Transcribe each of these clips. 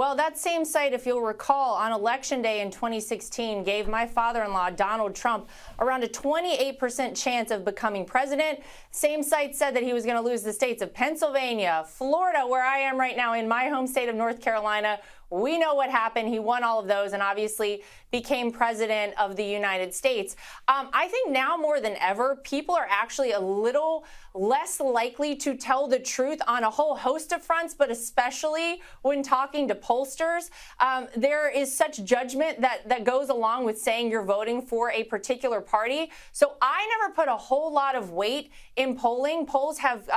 Well, that same site, if you'll recall, on Election Day in 2016, gave my father-in-law, Donald Trump, around a 28% chance of becoming president. Same site said that he was going to lose the states of Pennsylvania, Florida, where I am right now in my home state of North Carolina. We know what happened. He won all of those and obviously became president of the United States. I think now more than ever, people are actually a little less likely to tell the truth on a whole host of fronts, but especially when talking to pollsters. There is such judgment that goes along with saying you're voting for a particular party. So I never put a whole lot of weight in polling. Polls have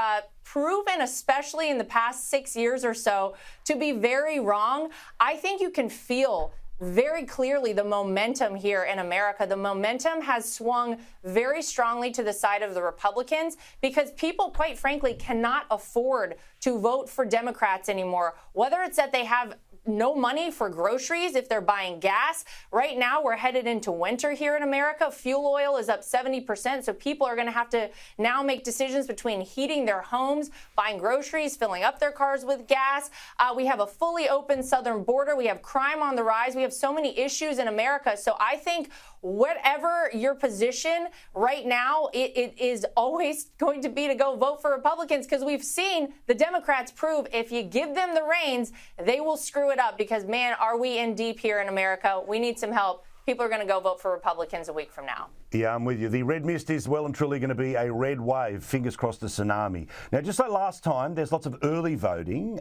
proven, especially in the past 6 years or so, to be very wrong. I think you can feel very clearly the momentum here in America. The momentum has swung very strongly to the side of the Republicans because people, quite frankly, cannot afford to vote for Democrats anymore, whether it's that they have no money for groceries if they're buying gas. Right now, we're headed into winter here in America. Fuel oil is up 70%, so people are going to have to now make decisions between heating their homes, buying groceries, filling up their cars with gas. We have a fully open southern border. We have crime on the rise. We have so many issues in America. So I think whatever your position right now, it is always going to be to go vote for Republicans, because we've seen the Democrats prove if you give them the reins, they will screw it up, because, man, are we in deep here in America. We need some help. People are going to go vote for Republicans a week from now. Yeah, I'm with you. The red mist is well and truly going to be a red wave. Fingers crossed, a tsunami. Now, just like last time, there's lots of early voting.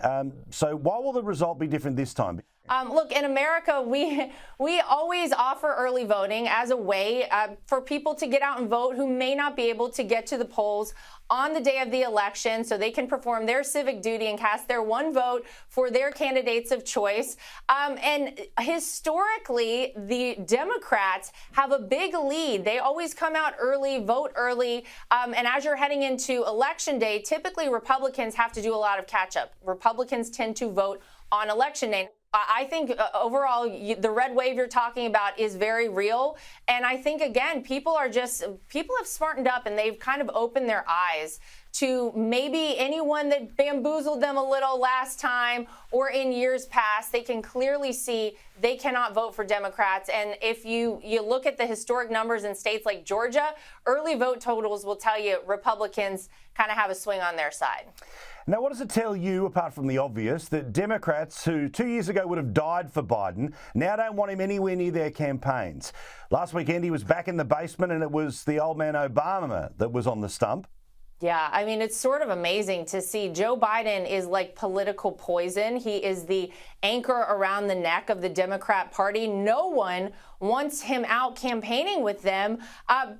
So why will the result be different this time? Look, in America, we always offer early voting as a way for people to get out and vote who may not be able to get to the polls on the day of the election, so they can perform their civic duty and cast their one vote for their candidates of choice. And historically, the Democrats have a big lead. They always come out early, vote early. And as you're heading into Election Day, typically Republicans have to do a lot of catch up. Republicans tend to vote on Election Day. I think overall, the red wave you're talking about is very real. And I think, again, people have smartened up and they've kind of opened their eyes to maybe anyone that bamboozled them a little last time or in years past. They can clearly see they cannot vote for Democrats. And if you look at the historic numbers in states like Georgia, early vote totals will tell you Republicans kind of have a swing on their side. Now, what does it tell you, apart from the obvious, that Democrats who 2 years ago would have died for Biden now don't want him anywhere near their campaigns? Last weekend, he was back in the basement and it was the old man Obama that was on the stump. Yeah, I mean, it's sort of amazing to see. Joe Biden is like political poison. He is the anchor around the neck of the Democrat Party. No one wants him out campaigning with them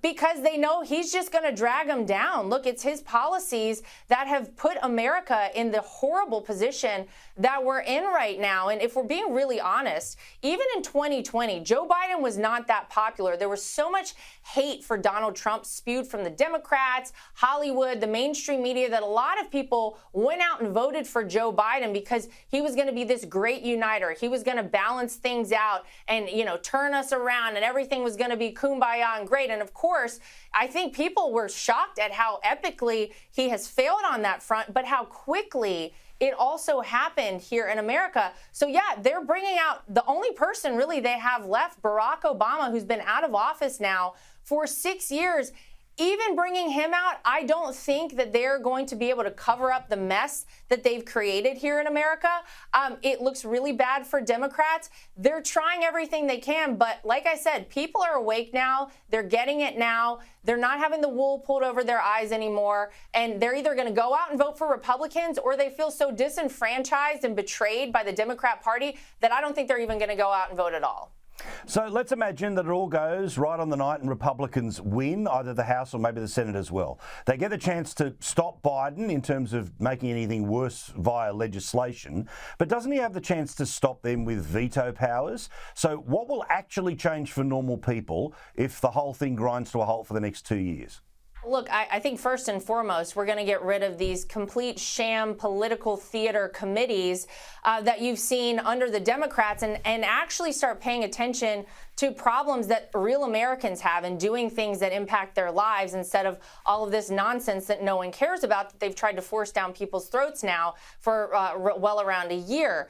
because they know he's just going to drag them down. Look, it's his policies that have put America in the horrible position that we're in right now. And if we're being really honest, even in 2020, Joe Biden was not that popular. There was so much hate for Donald Trump spewed from the Democrats, Hollywood, the mainstream media, that a lot of people went out and voted for Joe Biden because he was going to be this great uniter. He was going to balance things out and, turn us around, and everything was going to be kumbaya and great. And of course, I think people were shocked at how epically he has failed on that front, but how quickly it also happened here in America. So yeah, they're bringing out the only person really they have left, Barack Obama, who's been out of office now for 6 years. Even bringing him out, I don't think that they're going to be able to cover up the mess that they've created here in America. It looks really bad for Democrats. They're trying everything they can, but like I said, people are awake now. They're getting it now. They're not having the wool pulled over their eyes anymore, and they're either going to go out and vote for Republicans, or they feel so disenfranchised and betrayed by the Democrat Party that I don't think they're even going to go out and vote at all. So let's imagine that it all goes right on the night and Republicans win, either the House or maybe the Senate as well. They get the chance to stop Biden in terms of making anything worse via legislation, but doesn't he have the chance to stop them with veto powers? So what will actually change for normal people if the whole thing grinds to a halt for the next 2 years? Look, I think first and foremost, we're going to get rid of these complete sham political theater committees that you've seen under the Democrats and actually start paying attention to problems that real Americans have and doing things that impact their lives instead of all of this nonsense that no one cares about that they've tried to force down people's throats now for well around a year.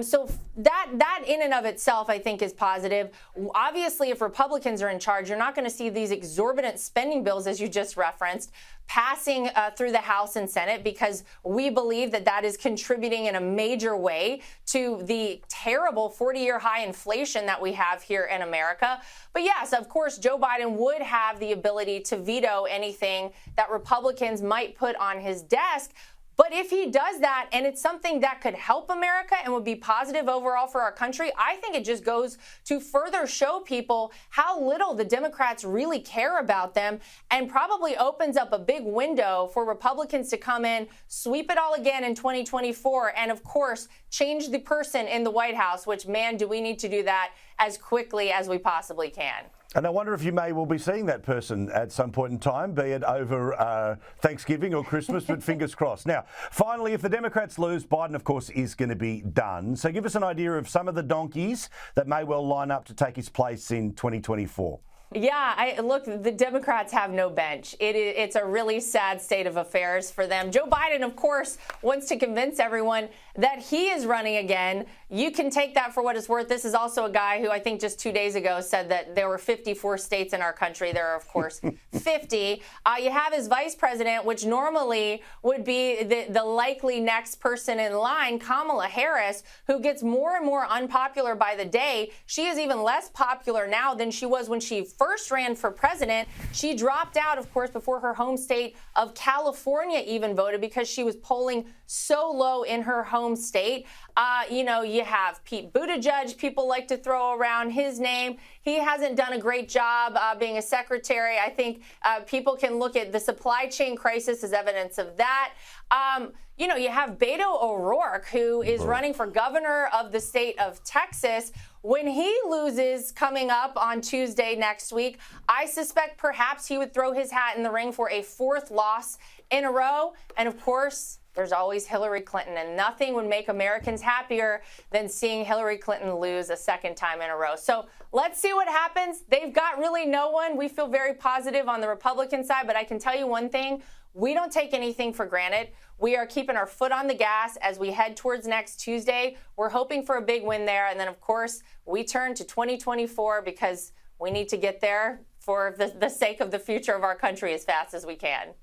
So that in and of itself, I think, is positive. Obviously, if Republicans are in charge, you're not going to see these exorbitant spending bills, as you just referenced, passing through the House and Senate, because we believe that that is contributing in a major way to the terrible 40-year high inflation that we have here in America. But yes, of course, Joe Biden would have the ability to veto anything that Republicans might put on his desk. But if he does that, and it's something that could help America and would be positive overall for our country, I think it just goes to further show people how little the Democrats really care about them, and probably opens up a big window for Republicans to come in, sweep it all again in 2024, and of course, change the person in the White House, which, man, do we need to do that as quickly as we possibly can. And I wonder if you may well be seeing that person at some point in time, be it over Thanksgiving or Christmas, but fingers crossed. Now, finally, if the Democrats lose, Biden, of course, is going to be done. So give us an idea of some of the donkeys that may well line up to take his place in 2024. Yeah, look, the Democrats have no bench. It's a really sad state of affairs for them. Joe Biden, of course, wants to convince everyone that he is running again. You can take that for what it's worth. This is also a guy who I think just 2 days ago said that there were 54 states in our country. There are, of course, 50. You have his vice president, which normally would be the likely next person in line, Kamala Harris, who gets more and more unpopular by the day. She is even less popular now than she was when she first ran for president. She dropped out, of course, before her home state of California even voted because she was polling so low in her home state. You have Pete Buttigieg. People like to throw around his name. He hasn't done a great job being a secretary. I think people can look at the supply chain crisis as evidence of that. You have Beto O'Rourke, who is running for governor of the state of Texas. When he loses coming up on Tuesday next week, I suspect perhaps he would throw his hat in the ring for a fourth loss in a row. And of course, there's always Hillary Clinton, and nothing would make Americans happier than seeing Hillary Clinton lose a second time in a row. So let's see what happens. They've got really no one. We feel very positive on the Republican side, but I can tell you one thing. We don't take anything for granted. We are keeping our foot on the gas as we head towards next Tuesday. We're hoping for a big win there. And then, of course, we turn to 2024 because we need to get there for the sake of the future of our country as fast as we can.